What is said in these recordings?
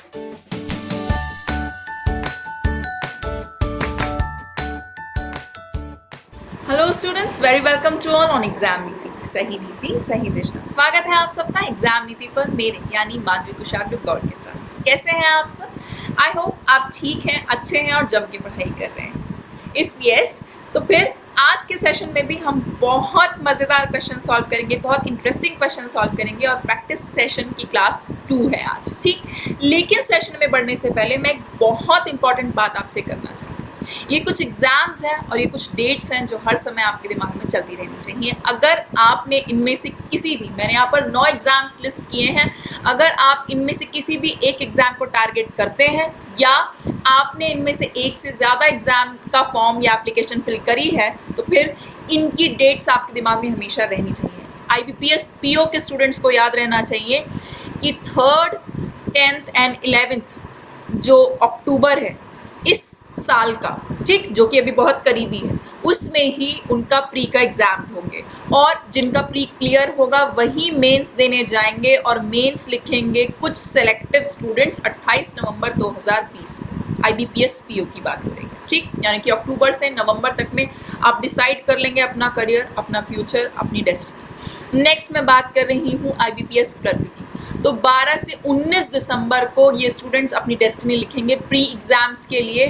Hello students, very welcome to all on exam Niti. सही नीति सही दिशा। स्वागत है आप सबका एग्जाम नीति पर मेरे यानी माधवी कुशाग्र गौड़ के साथ। कैसे हैं आप सब? आई होप आप ठीक हैं, अच्छे हैं और जम के पढ़ाई कर रहे हैं। इफ यस तो फिर आज के सेशन में भी हम बहुत मज़ेदार क्वेश्चन सॉल्व करेंगे, बहुत इंटरेस्टिंग क्वेश्चन सॉल्व करेंगे और प्रैक्टिस सेशन की क्लास 2 है आज, ठीक। लेकिन सेशन में बढ़ने से पहले मैं एक बहुत इंपॉर्टेंट बात आपसे करना चाहती हूँ। ये कुछ एग्जाम्स हैं और ये कुछ डेट्स हैं जो हर समय आपके दिमाग में चलती रहनी चाहिए। अगर आपने इनमें से किसी भी, मैंने यहाँ पर 9 एग्जाम्स लिस्ट किए हैं, अगर आप इनमें से किसी भी एक एग्जाम को टारगेट करते हैं या आपने इनमें से एक से ज़्यादा एग्जाम का फॉर्म या एप्लीकेशन फिल करी है तो फिर इनकी डेट्स आपके दिमाग में हमेशा रहनी चाहिए। IBPS PO के स्टूडेंट्स को याद रहना चाहिए कि 3rd, 10th एंड 11th जो अक्टूबर है इस साल का, ठीक, जो कि अभी बहुत करीबी है, उसमें ही उनका प्री का एग्जाम्स होंगे और जिनका प्री क्लियर होगा वही मेंस देने जाएंगे और मेंस लिखेंगे कुछ सेलेक्टिव स्टूडेंट्स 28 नवंबर 2020 को। IBPS PO की बात हो रही है, ठीक, यानी कि अक्टूबर से नवंबर तक में आप डिसाइड कर लेंगे अपना करियर, अपना फ्यूचर, अपनी डेस्टिनी। नेक्स्ट मैं बात कर रही हूँ IBPS क्लर्क की। तो 12 से 19 दिसंबर को ये स्टूडेंट्स अपनी डेस्टिनी लिखेंगे प्री एग्जाम्स के लिए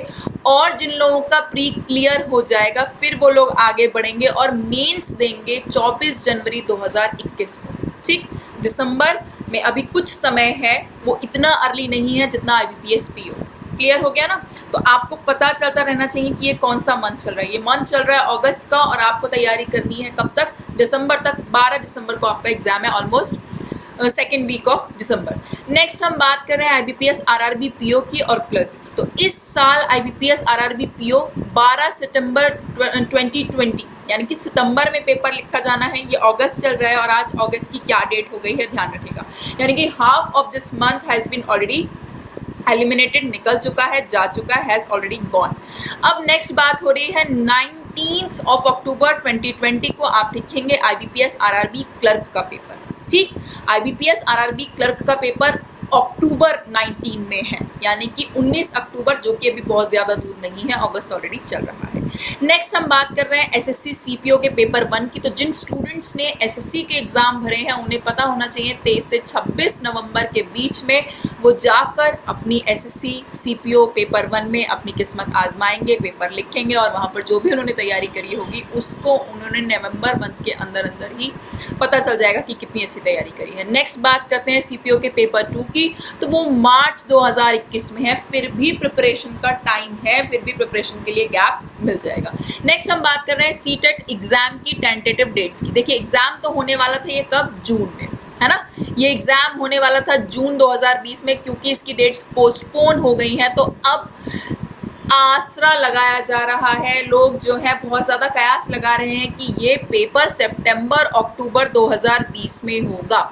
और जिन लोगों का प्री क्लियर हो जाएगा फिर वो लोग आगे बढ़ेंगे और मेंस देंगे 24 जनवरी 2021 को, ठीक। दिसंबर में अभी कुछ समय है, वो इतना अर्ली नहीं है जितना IBPS PO। क्लियर हो गया ना? तो आपको पता चलता रहना चाहिए कि ये कौन सा मंथ चल रहा है। ये मंथ चल रहा है अगस्त का और आपको तैयारी करनी है कब तक? दिसंबर तक। 12 दिसंबर को आपका एग्जाम है, almost second week of December. Next हम बात कर रहे हैं IBPS RRB PO की और क्लर्क की। तो इस साल IBPS RRB PO 12 सितंबर 2020 यानी कि सितंबर में पेपर लिखा जाना है। ये अगस्त चल रहा है और आज अगस्त की क्या डेट हो गई है ध्यान रखिएगा, यानी कि half of this month has been already eliminated, निकल चुका है, जा चुका है, हैज़ ऑलरेडी गॉन। अब नेक्स्ट बात हो रही है 19 अक्टूबर 2020 को आप लिखेंगे IBPS RRB क्लर्क का पेपर, ठीक। IBPS RRB क्लर्क का पेपर अक्टूबर 19 में है, यानी कि 19 अक्टूबर, जो कि अभी बहुत ज़्यादा दूर नहीं है, अगस्त ऑलरेडी चल रहा है। नेक्स्ट हम बात कर रहे हैं SSC CPO के पेपर 1 की। तो जिन स्टूडेंट्स ने SSC के एग्ज़ाम भरे हैं उन्हें पता होना चाहिए 23 से 26 नवंबर के बीच में वो जाकर अपनी SSC CPO पेपर 1 में अपनी किस्मत आजमाएंगे, पेपर लिखेंगे और वहाँ पर जो भी उन्होंने तैयारी करी होगी उसको उन्होंने नवंबर मंथ के अंदर अंदर ही पता चल जाएगा कि कितनी अच्छी तैयारी करी है। नेक्स्ट बात करते हैं CPO के पेपर 2 की। तो वो मार्च 2021 में है, फिर भी प्रिपरेशन का टाइम है, फिर भी प्रिपरेशन के लिए गैप मिल जाएगा। नेक्स्ट हम बात कर रहे हैं CTET एग्जाम की टेंटेटिव डेट्स की। देखिए एग्जाम तो होने वाला था ये कब? जून में, है ना। ये एग्जाम होने वाला था जून 2020 में, क्योंकि इसकी डेट्स पोस्टपोन हो गई हैं तो अब आसरा लगाया जा रहा है। लोग जो है बहुत ज़्यादा कयास लगा रहे हैं कि ये पेपर सितंबर अक्टूबर 2020 में होगा।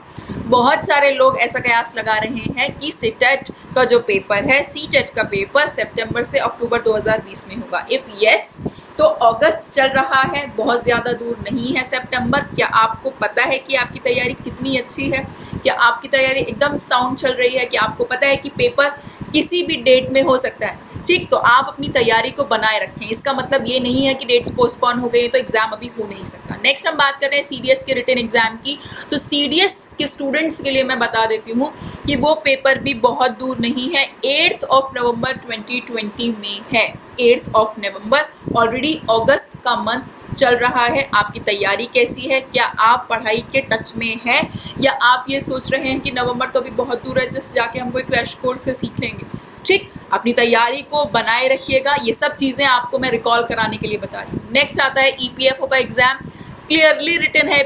बहुत सारे लोग ऐसा कयास लगा रहे हैं कि CTET का जो पेपर है, CTET का पेपर सितंबर से अक्टूबर 2020 में होगा। इफ़ यस तो अगस्त चल रहा है, बहुत ज़्यादा दूर नहीं है सितंबर। क्या आपको पता है कि आपकी तैयारी कितनी अच्छी है? क्या आपकी तैयारी एकदम साउंड चल रही है? कि आपको पता है कि पेपर किसी भी डेट में हो सकता है, ठीक। तो आप अपनी तैयारी को बनाए रखें। इसका मतलब ये नहीं है कि डेट्स पोस्टपोन हो गई तो एग्जाम अभी हो नहीं सकता। नेक्स्ट हम बात कर रहे हैं CDS के रिटन एग्जाम की। तो CDS के स्टूडेंट्स के लिए मैं बता देती हूँ कि वो पेपर भी बहुत दूर नहीं है, 8 नवंबर 2020 में है। 8 नवंबर, ऑलरेडी अगस्त का मंथ चल रहा है। आपकी तैयारी कैसी है? क्या आप पढ़ाई के टच में हैं या आप ये सोच रहे हैं कि नवंबर तो अभी बहुत दूर है, जस्ट जाके हम कोई क्रैश कोर्स से सीख लेंगे, ठीक। अपनी तैयारी को बनाए रखिएगा। ये सब चीज़ें आपको मैं रिकॉल कराने के लिए बता रही हूँ। नेक्स्ट आता है EPFO का एग्ज़ाम। क्लियरली रिटन है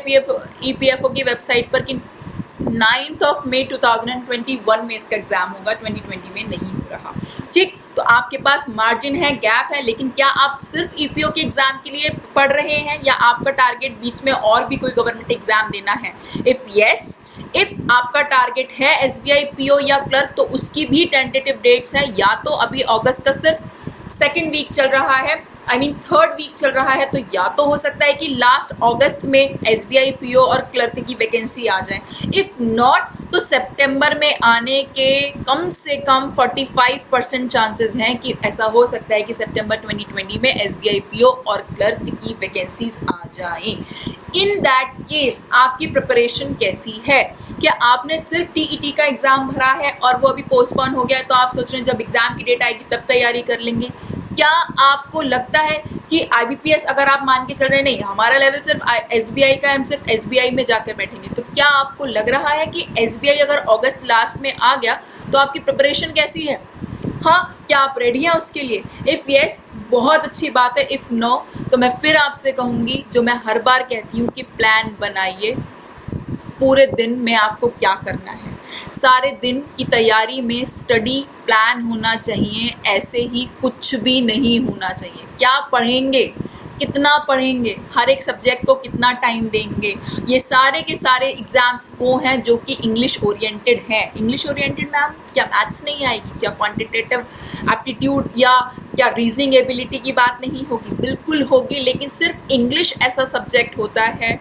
EPFO की वेबसाइट पर कि 9 मई 2021 में इसका एग्जाम होगा, 2020 में नहीं हो रहा, ठीक। तो आपके पास मार्जिन है, गैप है, लेकिन क्या आप सिर्फ EPO के एग्जाम के लिए पढ़ रहे हैं या आपका टारगेट बीच में और भी कोई गवर्नमेंट एग्जाम देना है? इफ़ यस, इफ़ आपका टारगेट है SBI PO या क्लर्क तो उसकी भी टेंटेटिव डेट्स हैं। या तो अभी अगस्त का सिर्फ सेकेंड वीक चल रहा है, थर्ड वीक चल रहा है, तो या तो हो सकता है कि लास्ट अगस्त में SBI PO और क्लर्क की वैकेंसी आ जाए। इफ़ नॉट तो सितंबर में आने के कम से कम 45% चांसेस हैं कि ऐसा हो सकता है कि सितंबर 2020 में एसबीआई पीओ और क्लर्क की वैकेंसीज आ जाएं। इन दैट केस आपकी प्रिपरेशन कैसी है? क्या आपने सिर्फ टीईटी का एग्जाम भरा है और वो अभी पोस्टपोन हो गया है, तो आप सोच रहे हैं जब एग्जाम की डेट आएगी तब तैयारी कर लेंगे? क्या आपको लगता है कि आईबीपीएस अगर आप मान के चल रहे नहीं हमारा लेवल सिर्फ एसबीआई का है, हम सिर्फ एसबीआई में जाकर बैठेंगे, तो क्या आपको लग रहा है कि एसबीआई अगर अगस्त लास्ट में आ गया तो आपकी प्रिपरेशन कैसी है? हाँ, क्या आप रेडी हैं उसके लिए? इफ़ यस, बहुत अच्छी बात है। इफ़ नो, तो मैं फिर आपसे कहूँगी जो मैं हर बार कहती हूँ कि प्लान बनाइए। पूरे दिन में आपको क्या करना है, सारे दिन की तैयारी में स्टडी प्लान होना चाहिए, ऐसे ही कुछ भी नहीं होना चाहिए। क्या पढ़ेंगे, कितना पढ़ेंगे, हर एक सब्जेक्ट को कितना टाइम देंगे, ये सारे के सारे एग्जाम्स वो हैं जो कि इंग्लिश ओरिएंटेड हैं। इंग्लिश ओरिएंटेड मैम, क्या मैथ्स नहीं आएगी? क्या क्वांटिटेटिव एप्टीट्यूड या क्या रीजनिंग एबिलिटी की बात नहीं होगी? बिल्कुल होगी, लेकिन सिर्फ इंग्लिश ऐसा सब्जेक्ट होता है,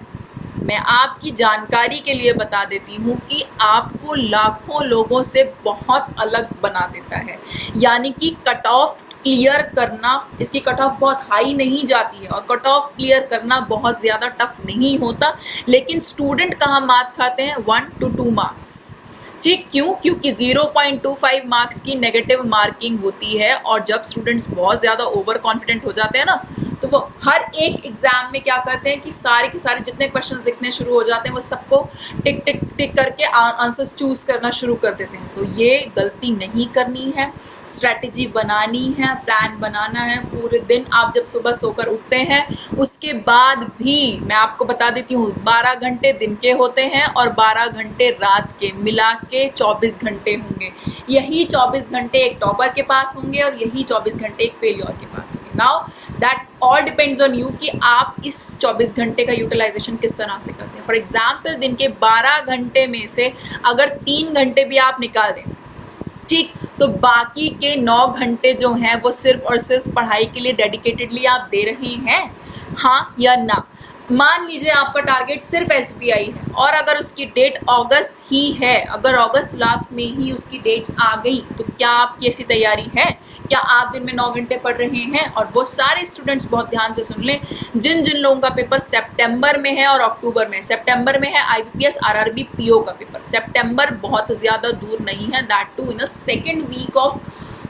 मैं आपकी जानकारी के लिए बता देती हूँ कि आपको लाखों लोगों से बहुत अलग बना देता है। यानी कि कट ऑफ क्लियर करना, इसकी कट ऑफ बहुत हाई नहीं जाती है और कट ऑफ क्लियर करना बहुत ज़्यादा टफ नहीं होता, लेकिन स्टूडेंट कहाँ मार्क खाते हैं? 1 to 2 मार्क्स। ठीक, क्यों? क्योंकि 0.25 मार्क्स की नेगेटिव मार्किंग होती है, और जब स्टूडेंट्स बहुत ज़्यादा ओवर कॉन्फिडेंट हो जाते हैं ना, तो वो हर एक एग्जाम में क्या करते हैं कि सारे के सारे जितने क्वेश्चंस दिखने शुरू हो जाते हैं वो सबको टिक टिक टिक करके आंसर्स चूज करना शुरू कर देते हैं। तो ये गलती नहीं करनी है, स्ट्रैटेजी बनानी है, प्लान बनाना है। पूरे दिन आप जब सुबह सोकर उठते हैं उसके बाद भी मैं आपको बता देती हूँ 12 घंटे दिन के होते हैं और 12 घंटे रात के, मिला के 24 घंटे होंगे। यही 24 घंटे एक टॉपर के पास होंगे और यही 24 घंटे एक फेलियर के पास होंगे। Now that all depends on you कि आप इस 24 घंटे का यूटिलाइजेशन किस तरह से करते हैं। फॉर एग्जाम्पल, दिन के 12 घंटे में से अगर 3 घंटे भी आप निकाल दें, ठीक, तो बाकी के 9 घंटे जो हैं वो सिर्फ और सिर्फ पढ़ाई के लिए डेडिकेटेडली आप दे रहे हैं, हाँ या ना? मान लीजिए आपका टारगेट सिर्फ एसबीआई है और अगर उसकी डेट अगस्त ही है, अगर अगस्त लास्ट में ही उसकी डेट्स आ गई, तो क्या आपकी ऐसी तैयारी है? क्या आप दिन में 9 घंटे पढ़ रहे हैं? और वो सारे स्टूडेंट्स बहुत ध्यान से सुन लें, जिन जिन लोगों का पेपर सितंबर में है और अक्टूबर में, सितंबर में है आईबीपीएस आरआरबी पीओ का पेपर, सितंबर बहुत ज़्यादा दूर नहीं है, that too in the second week of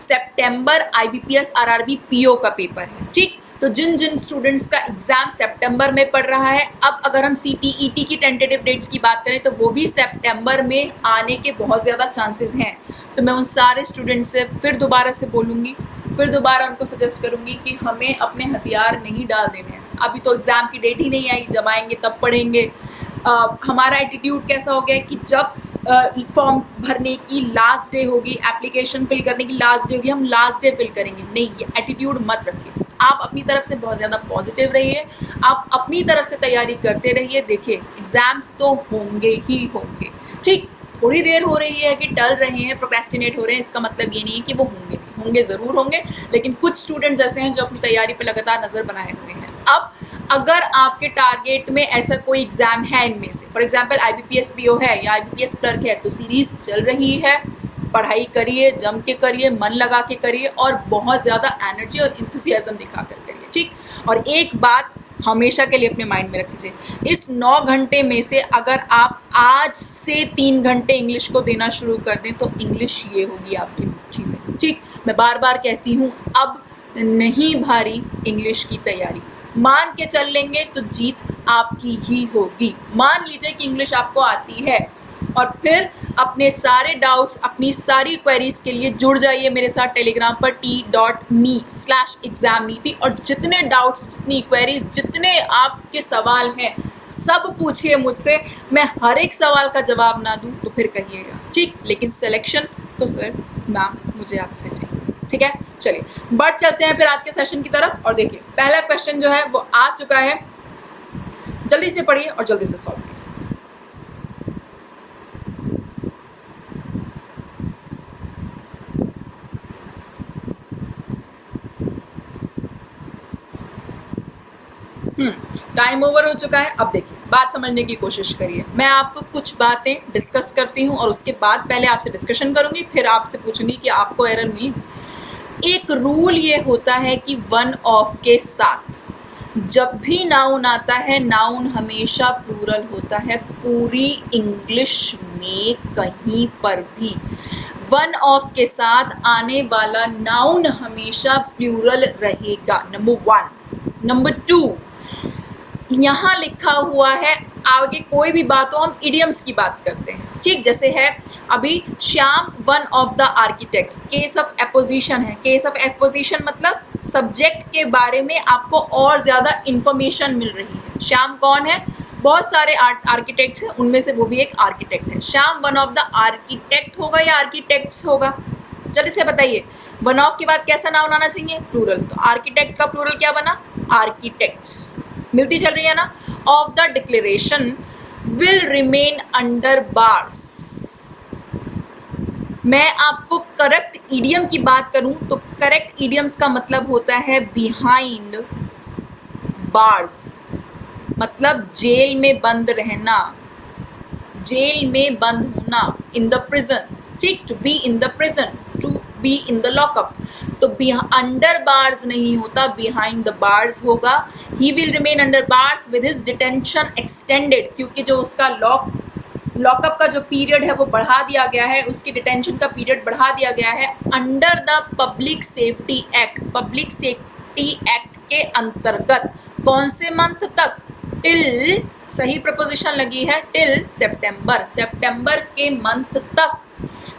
September IBPS RRB PO का पेपर है। ठीक, तो जिन जिन स्टूडेंट्स का एग्जाम सितंबर में पड़ रहा है, अब अगर हम सीटीईटी की टेंटेटिव डेट्स की बात करें तो वो भी सितंबर में आने के बहुत ज़्यादा चांसेस हैं। तो मैं उन सारे स्टूडेंट्स से फिर दोबारा से बोलूँगी, फिर दोबारा उनको सजेस्ट करूँगी कि हमें अपने हथियार नहीं डाल देने हैं। अभी तो एग्ज़ाम की डेट ही नहीं आई, जब आएंगे तब पढ़ेंगे। हमारा एटीट्यूड कैसा हो गया है कि जब फॉर्म भरने की लास्ट डे होगी, एप्लीकेशन फिल करने की लास्ट डे होगी, हम लास्ट डे फिल करेंगे। नहीं, ये एटीट्यूड मत रखिए। आप अपनी तरफ से बहुत ज़्यादा पॉजिटिव रहिए, आप अपनी तरफ से तैयारी करते रहिए। देखिए, एग्जाम्स तो होंगे ही होंगे। ठीक, थोड़ी देर हो रही है कि टल रहे हैं, प्रोक्रेस्टिनेट हो रहे हैं, इसका मतलब ये नहीं है कि वो होंगे नहीं, होंगे ज़रूर होंगे, लेकिन कुछ स्टूडेंट्स ऐसे हैं जो अपनी तैयारी पर लगातार नज़र बनाए हुए हैं। अब अगर आपके टारगेट में ऐसा कोई एग्जाम है इनमें से, फॉर एग्जाम्पल आईबीपीएस पीओ है या आईबीपीएस क्लर्क है, तो सीरीज चल रही है, पढ़ाई करिए, जम के करिए, मन लगा के करिए और बहुत ज़्यादा एनर्जी और इंथुसियाज्म दिखा कर करिए। ठीक, और एक बात हमेशा के लिए अपने माइंड में रखिए, इस 9 घंटे में से अगर आप आज से 3 घंटे इंग्लिश को देना शुरू कर दें तो इंग्लिश ये होगी आपकी मुट्ठी में। ठीक, मैं बार बार कहती हूँ, अब नहीं भारी इंग्लिश की तैयारी, मान के चल लेंगे तो जीत आपकी ही होगी। मान लीजिए कि इंग्लिश आपको आती है और फिर अपने सारे डाउट्स, अपनी सारी क्वेरीज के लिए जुड़ जाइए मेरे साथ टेलीग्राम पर t.me/exam नीति, और जितने डाउट्स, जितनी क्वेरीज, जितने आपके सवाल हैं सब पूछिए मुझसे। मैं हर एक सवाल का जवाब ना दूं तो फिर कहिएगा, ठीक, लेकिन सिलेक्शन तो सर मैम मुझे आपसे चाहिए। ठीक है, चलिए बढ़ चलते हैं फिर आज के सेशन की तरफ। और देखिए, पहला क्वेश्चन जो है वो आ चुका है, जल्दी से पढ़िए और जल्दी से सॉल्व कीजिए। टाइम ओवर हो चुका है। अब देखिए, बात समझने की कोशिश करिए। मैं आपको कुछ बातें डिस्कस करती हूँ और उसके बाद पहले आपसे डिस्कशन करूंगी, फिर आपसे पूछूंगी कि आपको एरर मिली। एक रूल ये होता है कि वन ऑफ के साथ जब भी नाउन आता है, नाउन हमेशा प्लूरल होता है। पूरी इंग्लिश में कहीं पर भी वन ऑफ के साथ आने वाला नाउन हमेशा प्लूरल रहेगा, नंबर 1। नंबर 2, यहाँ लिखा हुआ है, आगे कोई भी बात हो, हम इडियम्स की बात करते हैं, ठीक। जैसे है अभी Shyam one of the architect, case of apposition है। केस ऑफ एपोजिशन मतलब सब्जेक्ट के बारे में आपको और ज्यादा इंफॉर्मेशन मिल रही है। श्याम कौन है? बहुत सारे आर्किटेक्ट्स हैं, उनमें से वो भी एक आर्किटेक्ट है। Shyam one of the architect होगा या आर्किटेक्ट्स होगा? जल्दी से बताइए, वन ऑफ के बाद कैसा नाउन आना चाहिए? प्लूरल। तो आर्किटेक्ट का प्लूरल क्या बना? आर्किटेक्ट्स। मिलती चल रही है ना? Of the declaration will remain under bars. मैं आपको करेक्ट ईडियम की बात करूं तो करेक्ट ईडियम्स का मतलब होता है बिहाइंड बार्स, मतलब जेल में बंद रहना, जेल में बंद होना, इन द प्रिजन, ठीक। To be in the prison, to be in the lockup. तो अंडर बार्स नहीं होता, बिहाइंड द बार्स होगा। He will remain under bars with his detention extended, क्योंकि जो उसका लॉकअप का जो पीरियड है वो बढ़ा दिया गया है, उसकी डिटेंशन का पीरियड बढ़ा दिया गया है under the public safety act. Public safety act के अंतर्गत कौन से मंथ तक? टिल, सही प्रपोजिशन लगी है, टिल सितंबर, सितंबर के मंथ तक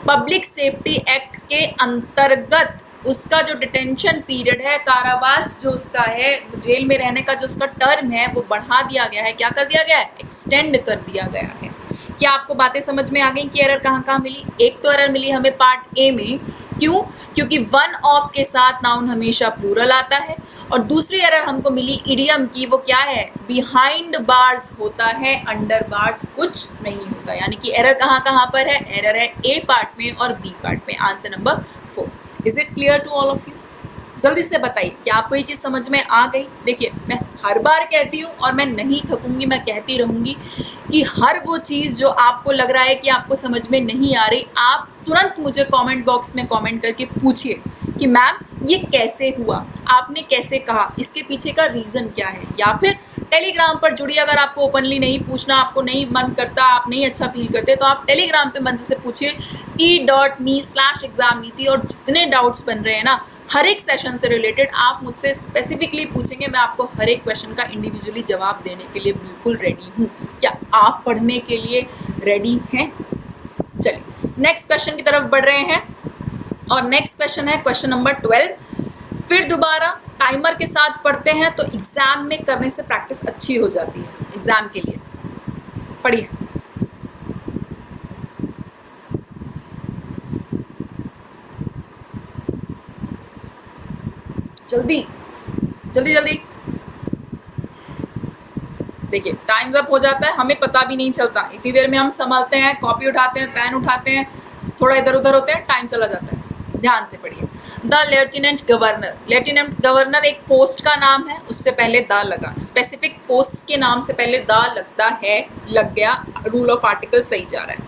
पब्लिक सेफ्टी एक्ट के अंतर्गत उसका जो डिटेंशन पीरियड है, कारावास जो उसका है, जेल में रहने का जो उसका टर्म है, वो बढ़ा दिया गया है। क्या कर दिया गया है? एक्सटेंड कर दिया गया है। क्या आपको बातें समझ में आ गई कि एरर कहाँ कहाँ मिली? एक तो एरर मिली हमें पार्ट ए में, क्यों? क्योंकि वन ऑफ के साथ नाउन हमेशा प्लूरल आता है। और दूसरी एरर हमको मिली इडियम की, वो क्या है? बिहाइंड बार्स होता है, अंडर बार्स कुछ नहीं होता। यानी कि एरर कहाँ कहाँ पर है? एरर है ए पार्ट में और बी पार्ट में। Answer number 4। Is it clear to all of you? जल्दी से बताइए, क्या आपको ये चीज़ समझ में आ गई? देखिए, मैं हर बार कहती हूँ और मैं नहीं थकूंगी, मैं कहती रहूँगी कि हर वो चीज़ जो आपको लग रहा है कि आपको समझ में नहीं आ रही, आप तुरंत मुझे कमेंट बॉक्स में कमेंट करके पूछिए कि मैम ये कैसे हुआ, आपने कैसे कहा, इसके पीछे का रीज़न क्या है। या फिर टेलीग्राम पर जुड़िए, अगर आपको ओपनली नहीं पूछना, आपको नहीं मन करता, आप नहीं अच्छा फील करते, तो आप टेलीग्राम पे मन से पूछिए t.me/examniti। और जितने डाउट्स बन रहे हैं ना हर एक सेशन से रिलेटेड, आप मुझसे स्पेसिफिकली पूछेंगे, मैं आपको हर एक क्वेश्चन का इंडिविजुअली जवाब देने के लिए बिल्कुल रेडी हूँ। क्या आप पढ़ने के लिए रेडी हैं? चलिए नेक्स्ट क्वेश्चन की तरफ बढ़ रहे हैं, और नेक्स्ट क्वेश्चन है क्वेश्चन नंबर 12। फिर दोबारा टाइमर के साथ पढ़ते हैं तो एग्जाम में करने से प्रैक्टिस अच्छी हो जाती है। एग्जाम के लिए पढ़िए। जल्दी जल्दी जल्दी। देखिए टाइम्स अप हो जाता है, हमें पता भी नहीं चलता, इतनी देर में हम संभालते हैं, कॉपी उठाते हैं, पेन उठाते हैं, थोड़ा इधर उधर होते हैं, टाइम चला जाता है। ध्यान से पढ़िए। The lieutenant governor, lieutenant governor एक पोस्ट का नाम है, उससे पहले द लगा, स्पेसिफिक पोस्ट के नाम से पहले द लगता है, लग गया, रूल ऑफ आर्टिकल सही जा रहा है।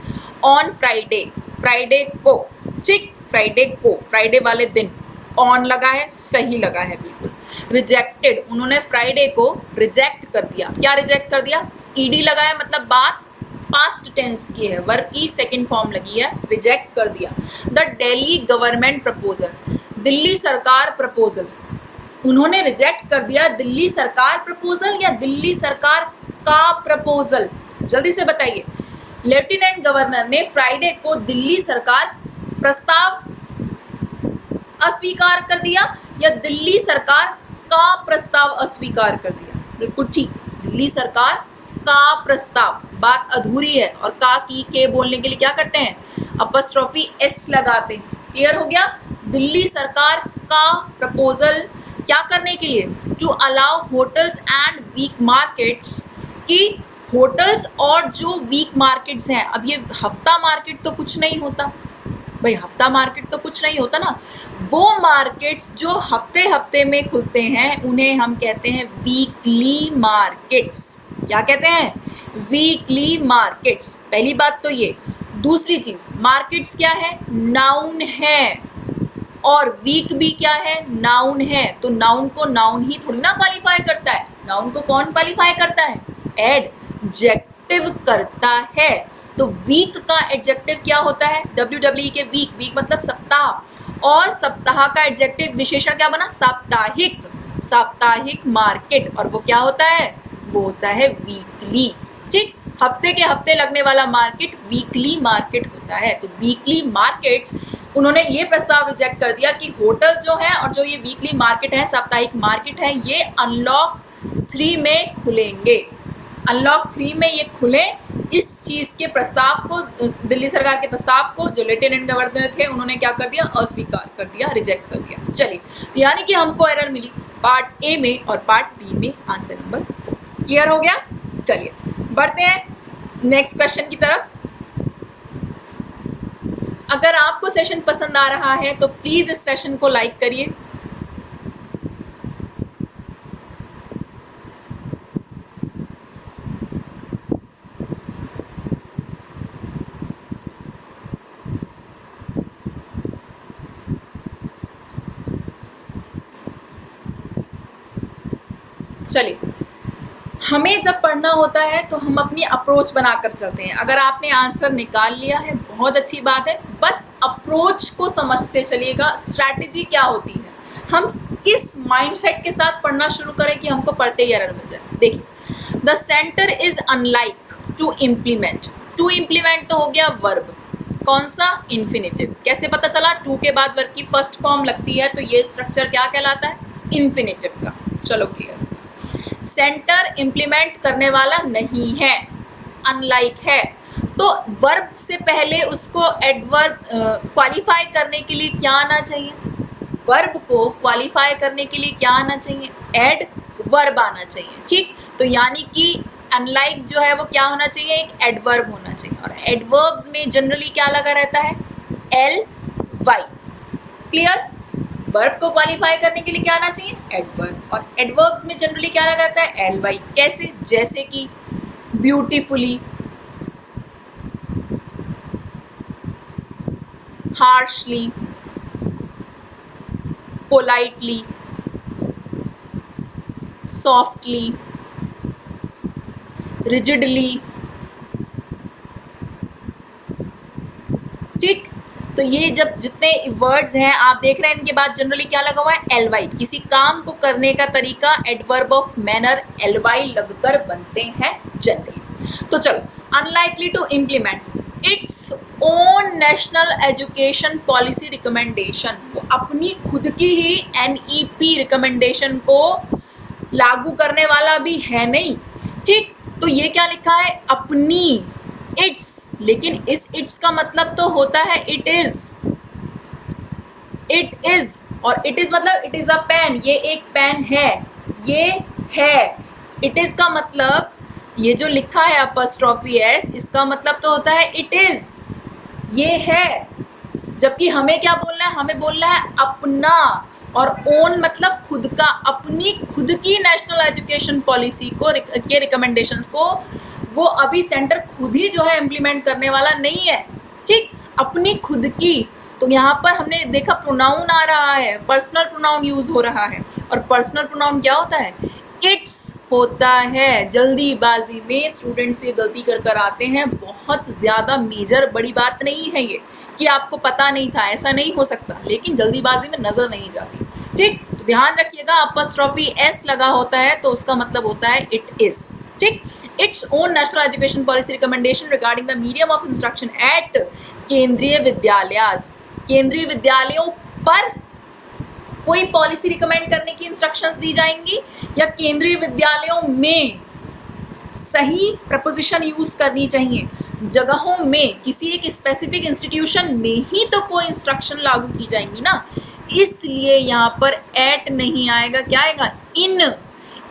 ऑन फ्राइडे, फ्राइडे को, ठीक, फ्राइडे को, फ्राइडे वाले दिन, ऑन लगा है, सही लगा है बिल्कुल। रिजेक्टेड, उन्होंने फ्राइडे को रिजेक्ट कर दिया। क्या रिजेक्ट कर दिया? ईडी लगा है, मतलब बात पास्ट टेंस की है, वर्ब की सेकंड फॉर्म लगी है, रिजेक्ट कर दिया। The Delhi government proposal, Delhi सरकार प्रपोजल, उन्होंने रिजेक्ट कर दिया दिल्ली सरकार प्रपोजल या दिल्ली सरकार का प्रपोजल? जल्दी से बताइए। लेफ्टिनेंट गवर्नर ने फ्राइडे को दिल्ली सरकार प्रस्ताव अस्वीकार कर दिया या दिल्ली सरकार का प्रस्ताव अस्वीकार कर दिया? बिल्कुल ठीक, दिल्ली सरकार का प्रस्ताव। बात अधूरी है और का की के बोलने के लिए क्या करते हैं? अपस्ट्रॉफी एस लगाते हैं। क्लियर हो गया? दिल्ली सरकार का प्रपोजल क्या करने के लिए? To allow hotels and week markets, कि होटल्स और जो वीक मार्केट्स हैं, अब ये हफ्ता मार्केट तो कुछ नहीं होता, भाई हफ्ता मार्केट तो कुछ नहीं होता ना। वो मार्केट्स जो हफ्ते हफ्ते में खुलते हैं उन्हें हम कहते हैं वीकली मार्केट्स। क्या कहते हैं? Weekly markets. पहली बात तो ये। दूसरी चीज, मार्केट्स क्या है? नाउन है, और वीक भी क्या है? नाउन है। तो नाउन को नाउन ही थोड़ी ना क्वालिफाई करता है, नाउन को कौन क्वालिफाई करता है? एडजेक्टिव करता है। तो वीक का एडजेक्टिव क्या होता है? WWE के वीक, वीक मतलब सप्ताह, और सप्ताह का एडजेक्टिव विशेषण क्या बना? साप्ताहिक। साप्ताहिक मार्केट, और वो क्या होता है? वो होता है वीकली। ठीक, हफ्ते के हफ्ते लगने वाला मार्केट वीकली मार्केट होता है। तो वीकली मार्केट्स, उन्होंने ये प्रस्ताव रिजेक्ट कर दिया कि होटल जो है और जो ये वीकली मार्केट है, साप्ताहिक मार्केट है, ये अनलॉक 3 में खुलेंगे। अनलॉक 3 में ये खुले। इस चीज के प्रस्ताव को, दिल्ली सरकार के प्रस्ताव को जो लेफ्टिनेंट गवर्नर थे उन्होंने क्या कर दिया? अस्वीकार कर दिया, रिजेक्ट कर दिया। चलिए, तो यानी कि हमको एरर मिली पार्ट ए में और पार्ट बी में आंसर नंबर 4। क्लियर हो गया? चलिए बढ़ते हैं नेक्स्ट क्वेश्चन की तरफ। अगर आपको सेशन पसंद आ रहा है तो प्लीज इस सेशन को लाइक करिए। चलिए, हमें जब पढ़ना होता है तो हम अपनी अप्रोच बनाकर चलते हैं। अगर आपने आंसर निकाल लिया है बहुत अच्छी बात है, बस अप्रोच को समझते चलिएगा। स्ट्रैटेजी क्या होती है, हम किस माइंडसेट के साथ पढ़ना शुरू करें कि हमको पढ़ते ही एरर मिल जाए। देखिए, the centre is unlike to implement. To implement तो हो गया वर्ब, कौन सा? इन्फिनेटिव। कैसे पता चला? टू के बाद वर्ब की फर्स्ट फॉर्म लगती है, तो ये स्ट्रक्चर क्या कहलाता है? इन्फिनेटिव का। चलो क्लियर। सेंटर इंप्लीमेंट करने वाला नहीं है, अनलाइक है, तो वर्ब से पहले उसको एडवर्ब क्वालिफाई करने के लिए क्या आना चाहिए? वर्ब को क्वालिफाई करने के लिए क्या आना चाहिए? एडवर्ब आना चाहिए। ठीक, तो यानी कि अनलाइक जो है वो क्या होना चाहिए? एक एडवर्ब होना चाहिए, और एडवर्ब्स में जनरली क्या लगा रहता है? ly। क्लियर? वर्ब को क्वालिफाई करने के लिए क्या आना चाहिए? एडवर्ब, और एडवर्ब्स में जनरली क्या लगा रहता है? ly। कैसे? जैसे कि beautifully, harshly, politely, softly, rigidly. ठीक, तो ये जब जितने वर्ड्स हैं आप देख रहे हैं, इनके बाद जनरली क्या लगा हुआ है? ly। किसी काम को करने का तरीका एडवर्ब ऑफ मैनर ly लगकर बनते हैं जनरली। तो चलो, unlikely to implement its own national education policy recommendation, वो अपनी खुद की ही NEP रिकमेंडेशन को लागू करने वाला भी है नहीं। ठीक, तो ये क्या लिखा है? अपनी, इट्स, लेकिन इस इट्स का मतलब तो होता है इट इज। इट इज, और इट इज मतलब इट इज अ पेन, ये एक पेन है, ये है। इट इज का मतलब, ये जो लिखा है अपॉस्ट्रोफी एस, इसका मतलब तो होता है इट इज, ये है। जबकि हमें क्या बोलना है? हमें बोलना है अपना, और ओन मतलब खुद का, अपनी खुद की नेशनल एजुकेशन पॉलिसी को के रिकमेंडेशंस को वो अभी सेंटर खुद ही जो है इम्प्लीमेंट करने वाला नहीं है। ठीक, अपनी खुद की। तो यहाँ पर हमने देखा प्रोनाउन आ रहा है, पर्सनल प्रोनाउन यूज हो रहा है, और पर्सनल प्रोनाउन क्या होता है? इट्स होता है। जल्दीबाजी में स्टूडेंट्स ये गलती कर आते हैं, बहुत ज़्यादा मेजर बड़ी बात नहीं है ये कि आपको पता नहीं था, ऐसा नहीं हो सकता, लेकिन जल्दीबाजी में नजर नहीं जाती। ठीक, तो ध्यान रखिएगा, अपॉस्ट्रोफी एस लगा होता है तो उसका मतलब होता है इट इज। ठीक, its own national education policy recommendation regarding the medium of instruction at Kendriya Vidyalaya. केंद्रीय विद्यालयों पर कोई पॉलिसी रिकमेंड करने की इंस्ट्रक्शंस दी जाएंगी, या केंद्रीय विद्यालयों में, सही प्रपोजिशन यूज करनी चाहिए। जगहों में, किसी एक स्पेसिफिक इंस्टीट्यूशन में ही तो कोई इंस्ट्रक्शन लागू की जाएंगी ना, इसलिए यहाँ पर एट नहीं आएगा, क्या आएगा?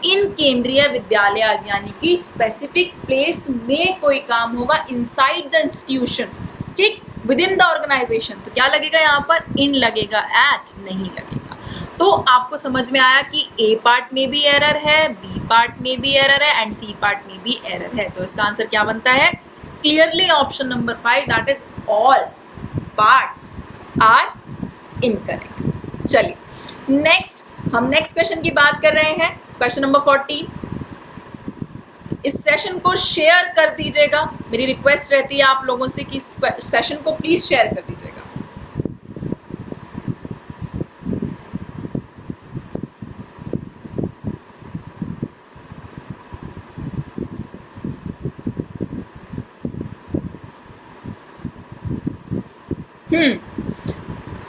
इन केंद्रीय विद्यालय, यानी कि स्पेसिफिक प्लेस में कोई काम होगा, इनसाइड द इंस्टीट्यूशन। ठीक, विद इन द ऑर्गेनाइजेशन, तो क्या लगेगा यहाँ पर? इन लगेगा, एट नहीं लगेगा। तो आपको समझ में आया कि ए पार्ट में भी एरर है, बी पार्ट में भी एरर है एंड सी पार्ट में भी एरर है। तो इसका आंसर क्या बनता है? Clearly option number 5, that is all parts are incorrect. चलिए नेक्स्ट, हम नेक्स्ट क्वेश्चन की बात कर रहे हैं, क्वेश्चन नंबर 14। इस सेशन को शेयर कर दीजिएगा, मेरी रिक्वेस्ट रहती है आप लोगों से कि इस सेशन को प्लीज शेयर कर दीजिएगा।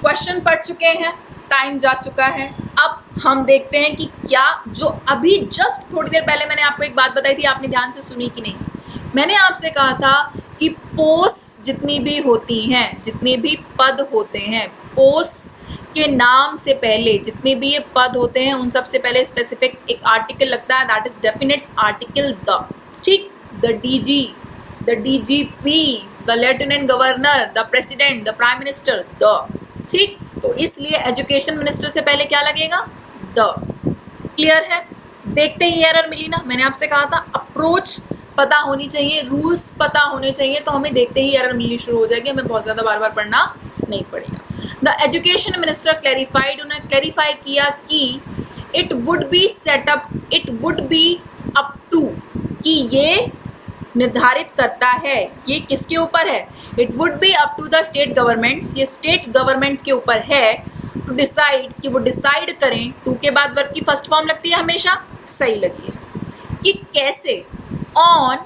क्वेश्चन पढ़ चुके हैं, टाइम जा चुका है। अब हम देखते हैं कि क्या जो अभी जस्ट थोड़ी देर पहले मैंने आपको एक बात बताई थी, आपने ध्यान से सुनी कि नहीं? मैंने आपसे कहा था कि पोस्ट जितनी भी होती हैं, जितने भी पद होते हैं, पोस्ट के नाम से पहले जितने भी ये पद होते हैं उन सबसे पहले स्पेसिफिक एक आर्टिकल लगता है, that is definite article the. ठीक, the DG, the DGP, the lieutenant governor, the president, the prime minister, the. ठीक, तो इसलिए एजुकेशन मिनिस्टर से पहले क्या लगेगा? द। क्लियर है? देखते ही एरर मिली ना, मैंने आपसे कहा था अप्रोच पता होनी चाहिए, रूल्स पता होने चाहिए, तो हमें देखते ही एरर मिलनी शुरू हो जाएगी, हमें बहुत ज़्यादा बार बार पढ़ना नहीं पड़ेगा। द एजुकेशन मिनिस्टर क्लैरिफाइड, उन्होंने क्लैरिफाई किया कि it would be set up, it would be up to, कि ये निर्धारित करता है, ये किसके ऊपर है? It would be up to the state governments, ये स्टेट गवर्नमेंट्स के ऊपर है टू डिसाइड, कि वो डिसाइड करें। टू के बाद वर्ब की फर्स्ट फॉर्म लगती है हमेशा, सही लगी है, कि कैसे, on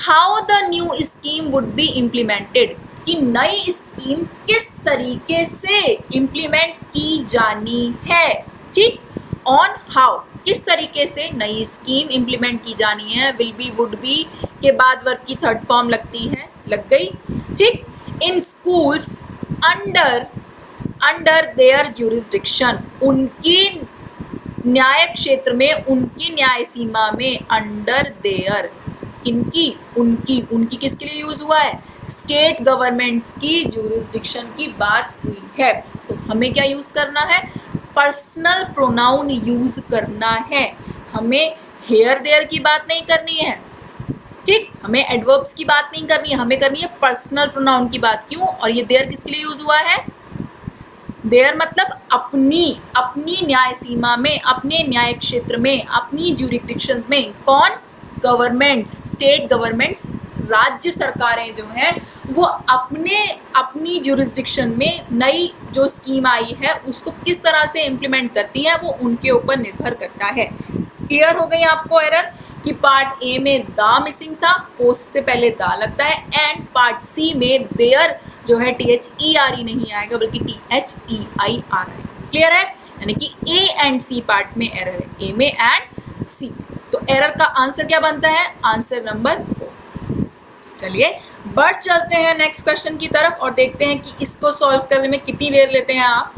how the new scheme would be implemented, कि नई स्कीम किस तरीके से इम्प्लीमेंट की जानी है। ठीक, ऑन हाउ, किस तरीके से नई स्कीम इम्प्लीमेंट की जानी है। विल बी, वुड बी के बाद वर्ब की थर्ड फॉर्म लगती है, लग गई। ठीक, इन schools under, under their jurisdiction, उनकी न्याय क्षेत्र में, उनकी न्याय सीमा में, अंडर देयर, किनकी? उनकी, उनकी किसके लिए यूज हुआ है? स्टेट गवर्नमेंट्स की ज्यूरिसडिक्शन की बात हुई है। तो हमें क्या यूज करना है? पर्सनल प्रोनाउन यूज करना है, हमें हेयर देयर की बात नहीं करनी है। ठीक, हमें एडवर्ब्स की बात नहीं करनी है, हमें करनी है पर्सनल प्रोनाउन की बात। क्यों? और ये देयर किसके लिए यूज हुआ है? देयर मतलब अपनी, अपनी न्याय सीमा में, अपने न्याय क्षेत्र में, अपनी ज्यूरिसडिक्शंस में। कौन? गवर्नमेंट्स, स्टेट गवर्नमेंट्स, राज्य सरकारें जो हैं वो अपने, अपनी ज्यूरिसडिक्शन में नई जो स्कीम आई है उसको किस तरह से इम्प्लीमेंट करती है, वो उनके ऊपर निर्भर करता है। क्लियर हो गई आपको एरर कि पार्ट ए में दा मिसिंग था, पोस्ट से पहले दा लगता है, एंड पार्ट सी में देयर जो है THERE नहीं आएगा बल्कि THEIR आएगा। क्लियर है? यानी कि ए एंड सी पार्ट में एरर है, ए में एंड सी में। तो एरर का आंसर क्या बनता है? Answer number 4। चलिए बढ़ चलते हैं नेक्स्ट क्वेश्चन की तरफ और देखते हैं कि इसको सॉल्व करने में कितनी देर लेते हैं आप।